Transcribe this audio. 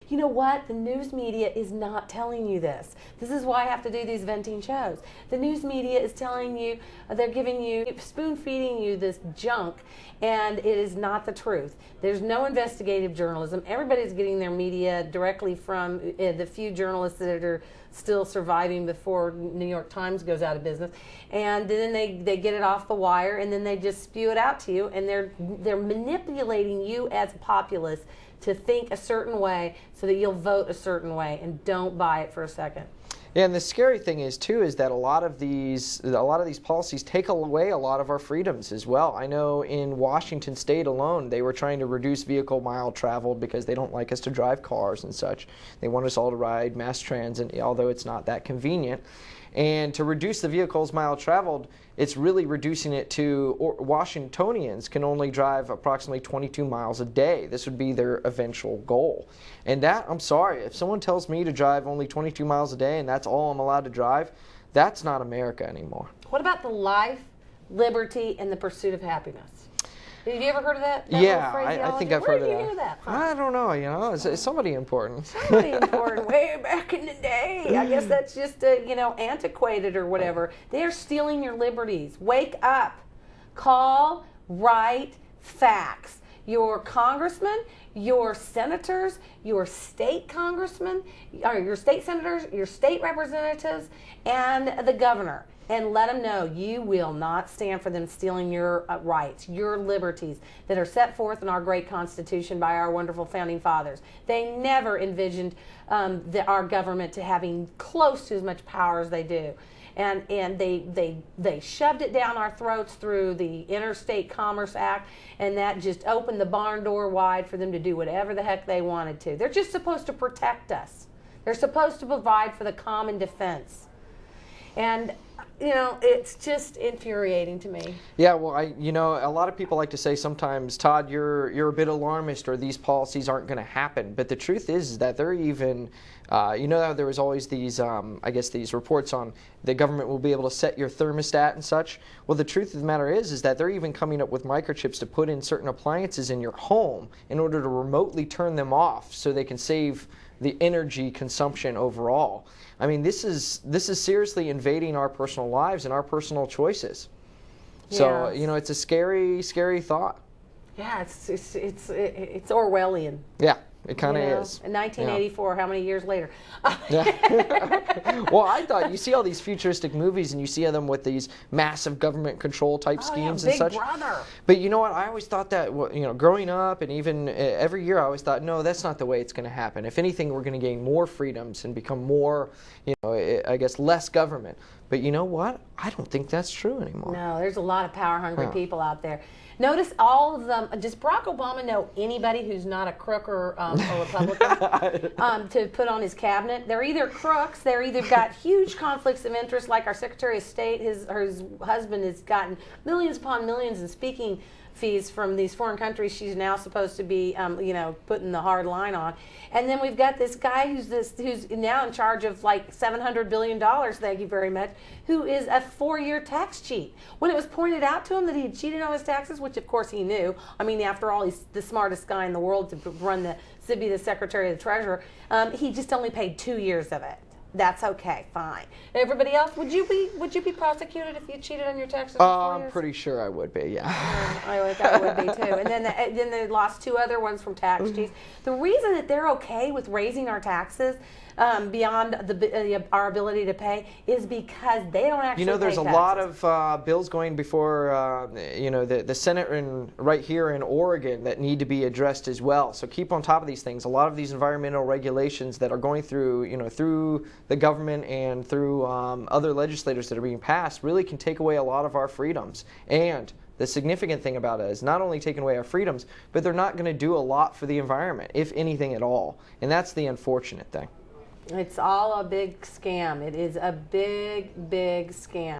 You know what? The news media is not telling you this. This is why I have to do these venting shows. The news media is telling you, they're giving you, spoon feeding you this junk, and it is not the truth. There's no investigative journalism. Everybody's getting their media directly from the few journalists that are still surviving before New York Times goes out of business, and then they get it off the wire, and then they just spew it out to you, and they're manipulating you as a populace to think a certain way so that you'll vote a certain way, and don't buy it for a second. Yeah, and the scary thing is too is that a lot of these policies take away a lot of our freedoms as well. I know in Washington State alone, they were trying to reduce vehicle mile traveled because they don't like us to drive cars and such. They want us all to ride mass transit, although it's not that convenient. And to reduce the vehicles mile traveled, it's really reducing it to Washingtonians can only drive approximately 22 miles a day. This would be their eventual goal. And that, I'm sorry, if someone tells me to drive only 22 miles a day and that's all I'm allowed to drive, that's not America anymore. What about the life, liberty, and the pursuit of happiness? Have you ever heard of that? Yeah, I think I've heard of that. Where did you hear that from? I don't know, it's somebody important. Somebody important, way back in the day. I guess that's just, antiquated or whatever. They're stealing your liberties. Wake up. Call, write, fax. Your congressmen, your senators, your state congressmen, or your state senators, your state representatives, and the governor. And let them know you will not stand for them stealing your rights, your liberties that are set forth in our great Constitution by our wonderful founding fathers. They never envisioned our government to having close to as much power as they do. And they shoved it down our throats through the Interstate Commerce Act, and that just opened the barn door wide for them to do whatever the heck they wanted to. They're just supposed to protect us. They're supposed to provide for the common defense. And it's just infuriating to me. Yeah, well, a lot of people like to say sometimes, Todd, you're a bit alarmist, or these policies aren't going to happen. But the truth is that they're even, there was always these, these reports on the government will be able to set your thermostat and such. Well, the truth of the matter is that they're even coming up with microchips to put in certain appliances in your home in order to remotely turn them off so they can save the energy consumption overall. I mean, this is seriously invading our personal lives and our personal choices. So, it's a scary, scary thought. Yeah, it's Orwellian. Yeah, it kind of is. In 1984, how many years later? Well, I thought, you see all these futuristic movies and you see them with these massive government control type schemes and such. Big Brother. But you know what? I always thought that, growing up and even every year, I always thought, no, that's not the way it's going to happen. If anything, we're going to gain more freedoms and become more, less government. But you know what? I don't think that's true anymore. No, there's a lot of power-hungry people out there. Notice all of them. Does Barack Obama know anybody who's not a crook or a Republican to put on his cabinet? They're either crooks, they're either got huge conflicts of interest, like our Secretary of State. His husband has gotten millions upon millions in speaking fees from these foreign countries she's now supposed to be, putting the hard line on. And then we've got this guy who's now in charge of like $700 billion, thank you very much, who is a 4-year tax cheat. When it was pointed out to him that he had cheated on his taxes, which of course he knew. I mean, after all, he's the smartest guy in the world to be the Secretary of the Treasurer. He just only paid 2 years of it. That's okay, fine. Everybody else, would you be prosecuted if you cheated on your taxes for 4 years? I'm pretty sure I would be, yeah. I thought I would be too. And then they lost 2 other ones from tax cheats. The reason that they're okay with raising our taxes beyond our ability to pay is because they don't actually pay there's taxes. a lot of bills going before, the Senate right here in Oregon that need to be addressed as well. So keep on top of these things. A lot of these environmental regulations that are going through, through the government and through other legislators that are being passed really can take away a lot of our freedoms. And the significant thing about it is not only taking away our freedoms, but they're not going to do a lot for the environment, if anything at all. And that's the unfortunate thing. It's all a big scam. It is a big, big scam.